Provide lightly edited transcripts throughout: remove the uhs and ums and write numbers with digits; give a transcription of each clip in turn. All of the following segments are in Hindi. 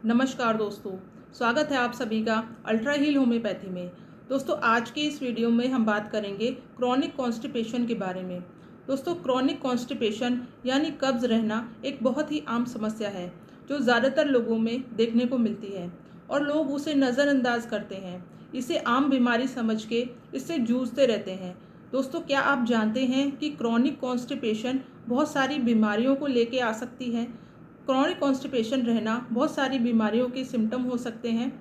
नमस्कार दोस्तों, स्वागत है आप सभी का अल्ट्रा हील होम्योपैथी में। दोस्तों, आज के इस वीडियो में हम बात करेंगे क्रॉनिक कॉन्स्टिपेशन के बारे में। दोस्तों, क्रॉनिक कॉन्स्टिपेशन यानी कब्ज रहना एक बहुत ही आम समस्या है जो ज़्यादातर लोगों में देखने को मिलती है और लोग उसे नज़रअंदाज करते हैं। इसे आम बीमारी समझ के इससे जूझते रहते हैं। दोस्तों, क्या आप जानते हैं कि क्रॉनिक कॉन्स्टिपेशन बहुत सारी बीमारियों को लेके आ सकती है। क्रॉनिक कॉन्स्टिपेशन रहना बहुत सारी बीमारियों के सिम्टम हो सकते हैं,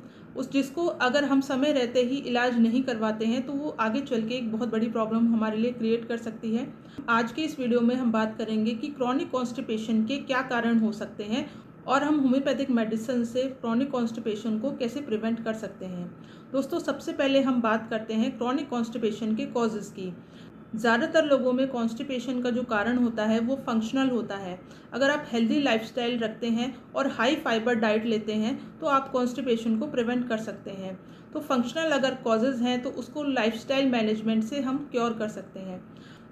जिसको अगर हम समय रहते ही इलाज नहीं करवाते हैं तो वो आगे चल के एक बहुत बड़ी प्रॉब्लम हमारे लिए क्रिएट कर सकती है। आज के इस वीडियो में हम बात करेंगे कि क्रॉनिक कॉन्स्टिपेशन के क्या कारण हो सकते हैं और हम होम्योपैथिक मेडिसिन से क्रॉनिक कॉन्स्टिपेशन को कैसे प्रिवेंट कर सकते हैं। दोस्तों, सबसे पहले हम बात करते हैं क्रॉनिक कॉन्स्टिपेशन के कॉजेज़ की। ज़्यादातर लोगों में कॉन्स्टिपेशन का जो कारण होता है वो फंक्शनल होता है। अगर आप हेल्दी लाइफस्टाइल रखते हैं और हाई फाइबर डाइट लेते हैं तो आप कॉन्स्टिपेशन को प्रिवेंट कर सकते हैं। तो फंक्शनल अगर कॉजेज़ हैं तो उसको लाइफस्टाइल मैनेजमेंट से हम क्योर कर सकते हैं।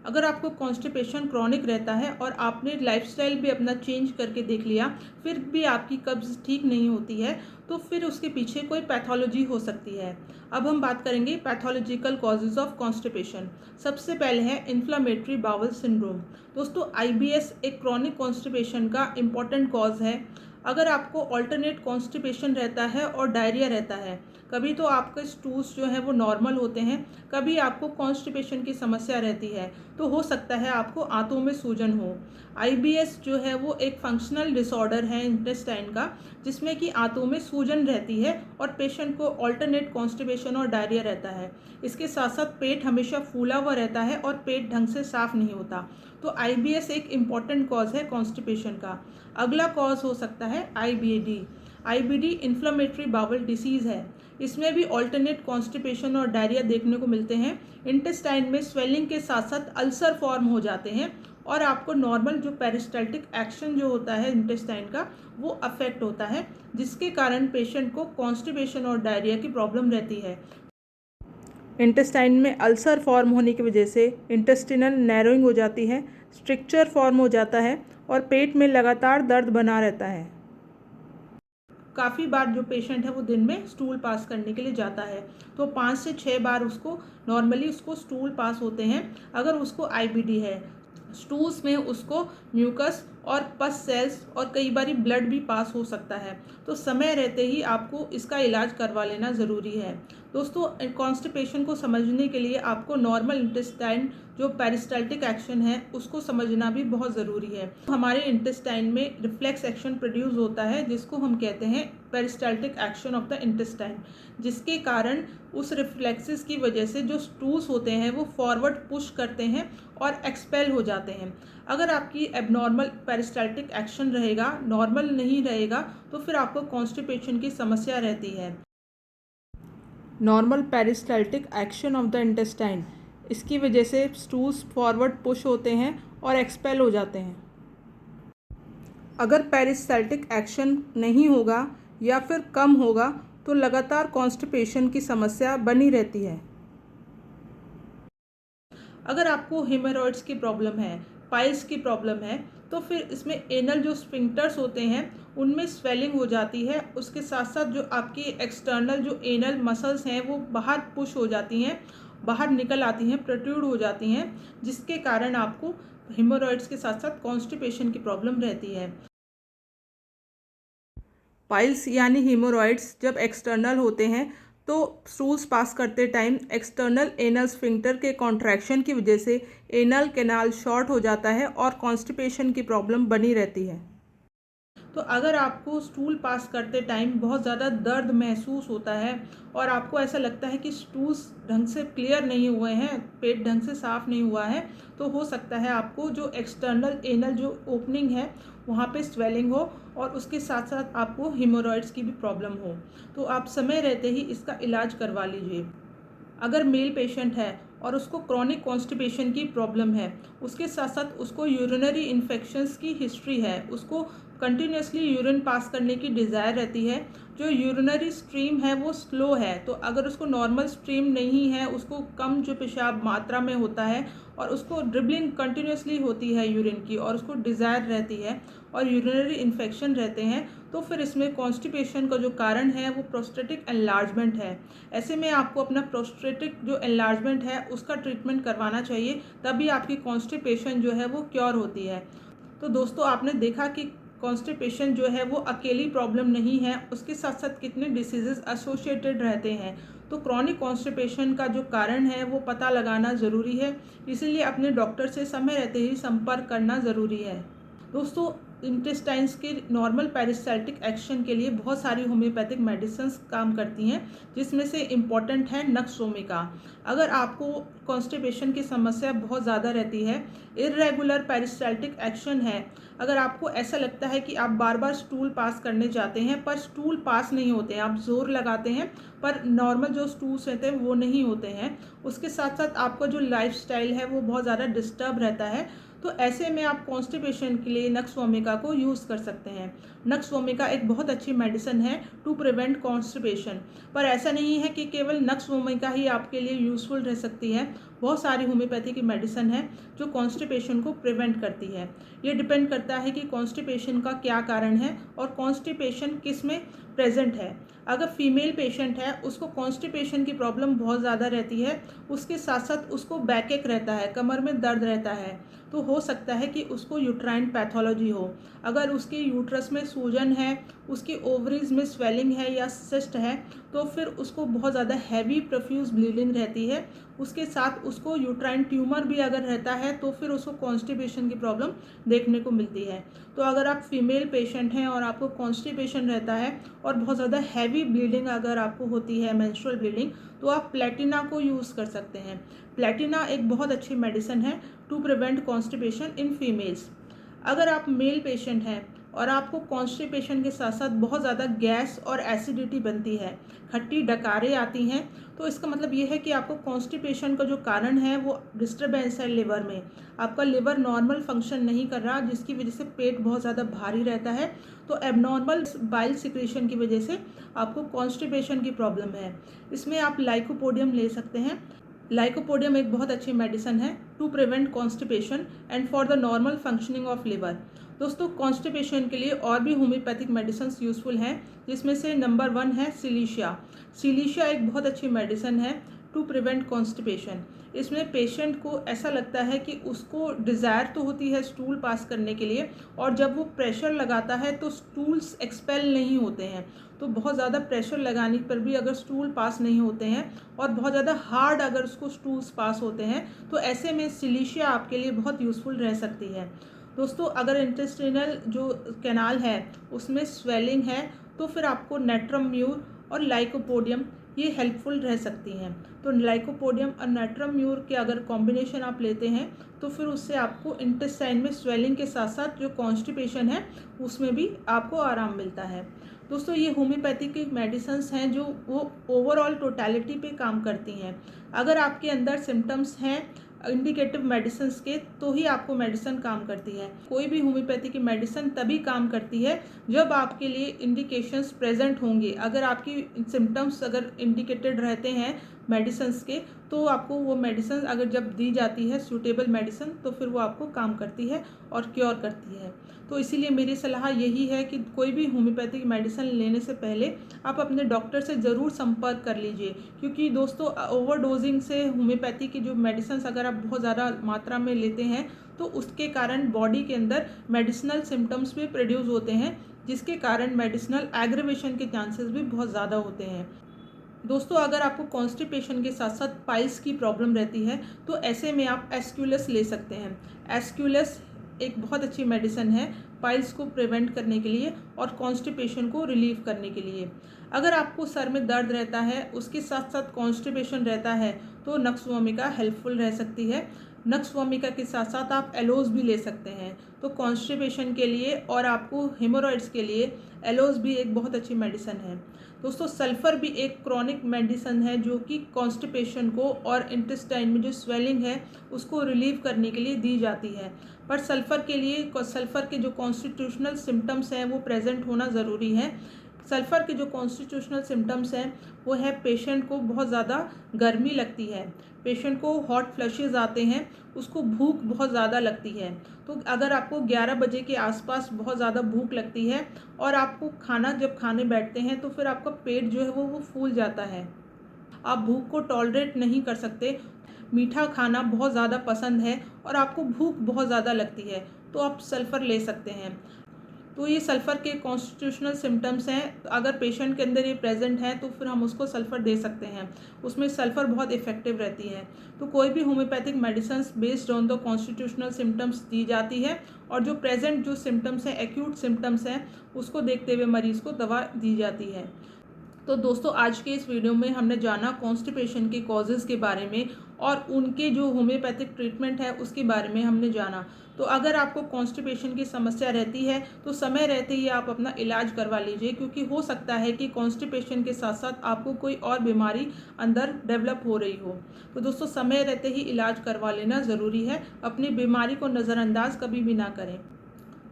अगर आपको कॉन्स्टिपेशन क्रॉनिक रहता है और आपने लाइफस्टाइल भी अपना चेंज करके देख लिया, फिर भी आपकी कब्ज़ ठीक नहीं होती है, तो फिर उसके पीछे कोई पैथोलॉजी हो सकती है। अब हम बात करेंगे पैथोलॉजिकल कॉजेज़ ऑफ कॉन्स्टिपेशन। सबसे पहले है इन्फ्लामेटरी बाउल सिंड्रोम। दोस्तों, आईबीएस एक क्रॉनिक कॉन्स्टिपेशन का इम्पॉर्टेंट कॉज है। अगर आपको ऑल्टरनेट कॉन्स्टिपेशन रहता है और डायरिया रहता है, कभी तो आपके स्टूल्स जो हैं वो नॉर्मल होते हैं, कभी आपको कॉन्स्टिपेशन की समस्या रहती है, तो हो सकता है आपको आंतों में सूजन हो। आईबीएस जो है वो एक फंक्शनल डिसऑर्डर है इंटेस्टाइन का, जिसमें कि आंतों में सूजन रहती है और पेशेंट को ऑल्टरनेट कॉन्स्टिपेशन और डायरिया रहता है। इसके साथ साथ पेट हमेशा फूला हुआ रहता है और पेट ढंग से साफ नहीं होता। तो आईबीएस एक इम्पॉर्टेंट कॉज है कॉन्स्टिपेशन का। अगला कॉज हो सकता है IBD. IBD inflammatory bowel disease है। इसमें भी ऑल्टरनेट कॉन्स्टिपेशन और डायरिया देखने को मिलते हैं। इंटेस्टाइन में स्वेलिंग के साथ साथ अल्सर फॉर्म हो जाते हैं और आपको नॉर्मल जो पेरिस्टाल्टिक एक्शन जो होता है इंटेस्टाइन का वो अफेक्ट होता है, जिसके कारण पेशेंट को कॉन्स्टिपेशन और डायरिया की प्रॉब्लम रहती है। इंटेस्टाइन में अल्सर फॉर्म होने की वजह से इंटेस्टिनल नैरोइंग हो जाती है, स्ट्रिक्चर फॉर्म हो जाता है और पेट में लगातार दर्द बना रहता है। काफ़ी बार जो पेशेंट है वो दिन में स्टूल पास करने के लिए जाता है, तो 5 से 6 बार उसको नॉर्मली स्टूल पास होते हैं अगर उसको आईबीडी है। स्टूल्स में उसको म्यूकस और पस सेल्स और कई बार ब्लड भी पास हो सकता है, तो समय रहते ही आपको इसका इलाज करवा लेना ज़रूरी है। दोस्तों, कॉन्स्टिपेशन को समझने के लिए आपको नॉर्मल इंटेस्टाइन जो पेरिस्टाल्टिक एक्शन है उसको समझना भी बहुत ज़रूरी है। हमारे इंटेस्टाइन में रिफ्लेक्स एक्शन प्रोड्यूस होता है जिसको हम कहते हैं peristaltic action of the intestine, जिसके कारण उस रिफ्लेक्सेस की वजह से जो स्टूल्स होते हैं वो फॉरवर्ड पुश करते हैं और एक्सपेल हो जाते हैं। अगर आपकी एबनॉर्मल पेरिस्टाल्टिक एक्शन रहेगा, नॉर्मल नहीं रहेगा, तो फिर आपको कॉन्स्टिपेशन की समस्या रहती है। Normal peristaltic action of the intestine, इसकी वजह से स्टूल्स फॉरवर्ड पुश होते हैं और एक्सपेल हो जाते हैं। अगर पेरिस्टाल्टिक एक्शन नहीं होगा या फिर कम होगा तो लगातार कॉन्स्टिपेशन की समस्या बनी रहती है। अगर आपको हेमोरॉइड्स की प्रॉब्लम है, पाइल्स की प्रॉब्लम है, तो फिर इसमें एनल जो स्फिंक्टर्स होते हैं उनमें स्वेलिंग हो जाती है। उसके साथ साथ जो आपकी एक्सटर्नल जो एनल मसल्स हैं वो बाहर पुश हो जाती हैं, बाहर निकल आती हैं, प्रोट्रूड हो जाती हैं, जिसके कारण आपको हेमोरॉइड्स के साथ साथ कॉन्स्टिपेशन की प्रॉब्लम रहती है। पाइल्स यानी हीमोरॉइड्स जब एक्सटर्नल होते हैं तो स्टूल्स पास करते टाइम एक्सटर्नल एनल स्फिंक्टर के कॉन्ट्रैक्शन की वजह से एनल कैनाल शॉर्ट हो जाता है और कॉन्स्टिपेशन की प्रॉब्लम बनी रहती है। तो अगर आपको स्टूल पास करते टाइम बहुत ज़्यादा दर्द महसूस होता है और आपको ऐसा लगता है कि स्टूल्स ढंग से क्लियर नहीं हुए हैं, पेट ढंग से साफ़ नहीं हुआ है, तो हो सकता है आपको जो एक्सटर्नल एनल जो ओपनिंग है वहाँ पे स्वेलिंग हो और उसके साथ साथ आपको हेमोरॉइड्स की भी प्रॉब्लम हो। तो आप समय रहते ही इसका इलाज करवा लीजिए। अगर मेल पेशेंट है और उसको क्रॉनिक कॉन्स्टिपेशन की प्रॉब्लम है, उसके साथ साथ उसको यूरिनरी इन्फेक्शंस की हिस्ट्री है, उसको कंटिन्यूसली यूरिन पास करने की डिज़ायर रहती है, जो यूरिनरी स्ट्रीम है वो स्लो है, तो अगर उसको नॉर्मल स्ट्रीम नहीं है, उसको कम जो पेशाब मात्रा में होता है और उसको ड्रिबलिंग कंटिन्यूसली होती है यूरिन की और उसको डिज़ायर रहती है और यूरिनरी इन्फेक्शन रहते हैं, तो फिर इसमें कॉन्स्टिपेशन का जो कारण है वो प्रोस्टेटिक एनलार्जमेंट है। ऐसे में आपको अपना प्रोस्टेटिक जो एनलार्जमेंट है उसका ट्रीटमेंट करवाना चाहिए, तभी आपकी कॉन्स्टिपेशन जो है वो क्योर होती है। तो दोस्तों, आपने देखा कि कॉन्स्टिपेशन जो है वो अकेली प्रॉब्लम नहीं है, उसके साथ साथ कितने डिसीजेस एसोसिएटेड रहते हैं। तो क्रॉनिक कॉन्स्टिपेशन का जो कारण है वो पता लगाना ज़रूरी है, इसीलिए अपने डॉक्टर से समय रहते ही संपर्क करना ज़रूरी है। दोस्तों, इंटेस्टाइन्स के नॉर्मल पेरिस्टाल्टिक एक्शन के लिए बहुत सारी होम्योपैथिक मेडिसिन्स काम करती हैं, जिसमें से इम्पॉर्टेंट है नक्सवोमिका। अगर आपको कॉन्स्टिपेशन की समस्या बहुत ज़्यादा रहती है, इर्रेगुलर पेरिस्टाल्टिक एक्शन है, अगर आपको ऐसा लगता है कि आप बार बार स्टूल पास करने जाते हैं पर स्टूल पास नहीं होते हैं, आप जोर लगाते हैं पर नॉर्मल जो स्टूल्स रहते हैं वो नहीं होते हैं, उसके साथ साथ आपका जो लाइफस्टाइल है वो बहुत ज़्यादा डिस्टर्ब रहता है, तो ऐसे में आप कॉन्स्टिपेशन के लिए नक्सवोमिका को यूज़ कर सकते हैं। नक्सवोमिका एक बहुत अच्छी मेडिसिन है टू प्रिवेंट कॉन्स्टिपेशन। पर ऐसा नहीं है कि केवल नक्सवोमिका ही आपके लिए यूज़फुल रह सकती है, बहुत सारी होम्योपैथी की मेडिसिन है जो कॉन्स्टिपेशन को प्रिवेंट करती है। ये डिपेंड करता है कि कॉन्स्टिपेशन का क्या कारण है और कॉन्स्टिपेशन किस में प्रेजेंट है। अगर फीमेल पेशेंट है, उसको कॉन्स्टिपेशन की प्रॉब्लम बहुत ज़्यादा रहती है, उसके साथ साथ उसको बैकएक रहता है, कमर में दर्द रहता है, तो हो सकता है कि उसको यूट्राइन पैथोलॉजी हो। अगर उसके यूट्रस में सूजन है, उसकी ओवरीज में स्वेलिंग है या सिस्ट है, तो फिर उसको बहुत ज़्यादा हैवी प्रोफ्यूज ब्लीडिंग रहती है। उसके साथ उसको यूट्राइन ट्यूमर भी अगर रहता है तो फिर उसको कॉन्स्टिपेशन की प्रॉब्लम देखने को मिलती है। तो अगर आप फीमेल पेशेंट हैं और आपको कॉन्स्टिपेशन रहता है और बहुत ज़्यादा हैवी ब्लीडिंग अगर आपको होती है, मेंस्ट्रुअल ब्लीडिंग, तो आप प्लेटिना को यूज़ कर सकते हैं। प्लेटिना एक बहुत अच्छी मेडिसिन है to prevent constipation in females. अगर आप मेल पेशेंट हैं और आपको कॉन्स्टिपेशन के साथ साथ बहुत ज़्यादा गैस और एसिडिटी बनती है, खट्टी डकारें आती हैं, तो इसका मतलब ये है कि आपको कॉन्स्टिपेशन का जो कारण है वो डिस्टर्बेंस है लिवर में। आपका लिवर नॉर्मल फंक्शन नहीं कर रहा, जिसकी वजह से पेट बहुत ज़्यादा भारी रहता है, तो एबनॉर्मल बाइल सिक्रेशन की वजह से आपको कॉन्स्टिपेशन की प्रॉब्लम है। इसमें आप लाइकोपोडियम ले सकते हैं। लाइकोपोडियम एक बहुत अच्छी मेडिसिन है to prevent constipation and for the normal functioning of liver. दोस्तों, कॉन्स्टिपेशन के लिए और भी होम्योपैथिक मेडिसिन यूज़फुल हैं, जिसमें से नंबर 1 है सिलीशिया। सिलीशिया एक बहुत अच्छी मेडिसिन है टू प्रिवेंट कॉन्स्टिपेशन। इसमें पेशेंट को ऐसा लगता है कि उसको डिज़ायर तो होती है स्टूल पास करने के लिए, और जब वो प्रेशर लगाता है तो स्टूल्स एक्सपेल नहीं होते हैं। तो बहुत ज़्यादा प्रेशर लगाने पर भी अगर स्टूल पास नहीं होते हैं और बहुत ज़्यादा हार्ड अगर उसको स्टूल्स पास होते हैं, तो ऐसे में सिलीशिया आपके लिए बहुत यूज़फुल रह सकती है। दोस्तों, अगर इंटेस्टिनल जो कैनाल है उसमें स्वेलिंग है, तो फिर आपको नेट्रम म्यूर और लाइकोपोडियम ये हेल्पफुल रह सकती हैं। तो लाइकोपोडियम और नेट्रम म्यूर के अगर कॉम्बिनेशन आप लेते हैं तो फिर उससे आपको इंटेस्टाइन में स्वेलिंग के साथ साथ जो कॉन्स्टिपेशन है उसमें भी आपको आराम मिलता है। दोस्तों, ये होम्योपैथी की मेडिसिन्स हैं जो वो ओवरऑल टोटलिटी पे काम करती हैं। अगर आपके अंदर सिम्टम्स हैं इंडिकेटिव मेडिसिन्स के, तो ही आपको मेडिसिन काम करती है। कोई भी होम्योपैथी की मेडिसिन तभी काम करती है जब आपके लिए इंडिकेशंस प्रेजेंट होंगे। अगर आपकी सिम्टम्स अगर इंडिकेटेड रहते हैं मेडिसिन्स के, तो आपको वो मेडिसिन अगर जब दी जाती है सूटेबल मेडिसिन, तो फिर वो आपको काम करती है और क्योर करती है। तो इसीलिए मेरी सलाह यही है कि कोई भी होम्योपैथिक मेडिसिन लेने से पहले आप अपने डॉक्टर से ज़रूर संपर्क कर लीजिए, क्योंकि दोस्तों ओवरडोजिंग से होम्योपैथी की जो मेडिसिन अगर आप बहुत ज़्यादा मात्रा में लेते हैं तो उसके कारण बॉडी के अंदर मेडिसिनल सिम्टम्स भी प्रोड्यूस होते हैं, जिसके कारण मेडिसिनल एग्रेवेशन के चांसेस भी बहुत ज़्यादा होते हैं। दोस्तों, अगर आपको कॉन्स्टिपेशन के साथ साथ पाइल्स की प्रॉब्लम रहती है तो ऐसे में आप एस्क्यूलस ले सकते हैं। एस्क्यूलस एक बहुत अच्छी मेडिसिन है पाइल्स को प्रिवेंट करने के लिए और कॉन्स्टिपेशन को रिलीव करने के लिए। अगर आपको सर में दर्द रहता है, उसके साथ साथ कॉन्स्टिपेशन रहता है, तो नक्सवोमिका हेल्पफुल रह सकती है। नक्सवोमिका के साथ साथ आप एलोज भी ले सकते हैं। तो कॉन्स्टिपेशन के लिए और आपको हेमोरॉइड्स के लिए एलोज भी एक बहुत अच्छी मेडिसिन है। दोस्तों सल्फ़र भी एक क्रॉनिक मेडिसिन है जो कि कॉन्स्टिपेशन को और इंटेस्टाइन में जो स्वेलिंग है उसको रिलीव करने के लिए दी जाती है। पर सल्फ़र के लिए सल्फ़र के जो कॉन्स्टिट्यूशनल सिम्टम्स हैं वो प्रेजेंट होना ज़रूरी है। सल्फ़र के जो कॉन्स्टिट्यूशनल सिम्टम्स हैं वो है पेशेंट को बहुत ज़्यादा गर्मी लगती है, पेशेंट को हॉट फ्लशेस आते हैं, उसको भूख बहुत ज़्यादा लगती है। तो अगर आपको 11 बजे के आसपास बहुत ज़्यादा भूख लगती है और आपको खाना जब खाने बैठते हैं तो फिर आपका पेट जो है वो फूल जाता है, आप भूख को टॉलरेट नहीं कर सकते, मीठा खाना बहुत ज़्यादा पसंद है और आपको भूख बहुत ज़्यादा लगती है, तो आप सल्फ़र ले सकते हैं। तो ये सल्फ़र के कॉन्स्टिट्यूशनल सिम्टम्स हैं, अगर पेशेंट के अंदर ये प्रेजेंट है तो फिर हम उसको सल्फ़र दे सकते हैं, उसमें सल्फ़र बहुत इफ़ेक्टिव रहती है। तो कोई भी homoeopathic medicine based on the constitutional symptoms दी जाती है और जो प्रेजेंट जो सिम्टम्स हैं, एक्यूट सिम्टम्स हैं, उसको देखते हुए मरीज़ को दवा दी जाती है। तो दोस्तों आज के इस वीडियो में हमने जाना कॉन्स्टिपेशन के कॉजेज़ के बारे में और उनके जो होम्योपैथिक ट्रीटमेंट है उसके बारे में हमने जाना। तो अगर आपको कॉन्स्टिपेशन की समस्या रहती है तो समय रहते ही आप अपना इलाज करवा लीजिए, क्योंकि हो सकता है कि कॉन्स्टिपेशन के साथ साथ आपको कोई और बीमारी अंदर डेवलप हो रही हो। तो दोस्तों समय रहते ही इलाज करवा लेना ज़रूरी है, अपनी बीमारी को नज़रअंदाज कभी भी ना करें।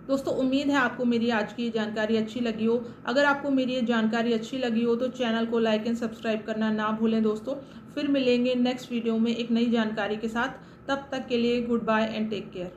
दोस्तों उम्मीद है आपको मेरी आज की जानकारी अच्छी लगी हो। अगर आपको मेरी ये जानकारी अच्छी लगी हो तो चैनल को लाइक एंड सब्सक्राइब करना ना भूलें दोस्तों। फिर मिलेंगे नेक्स्ट वीडियो में एक नई जानकारी के साथ। तब तक के लिए goodbye and take care.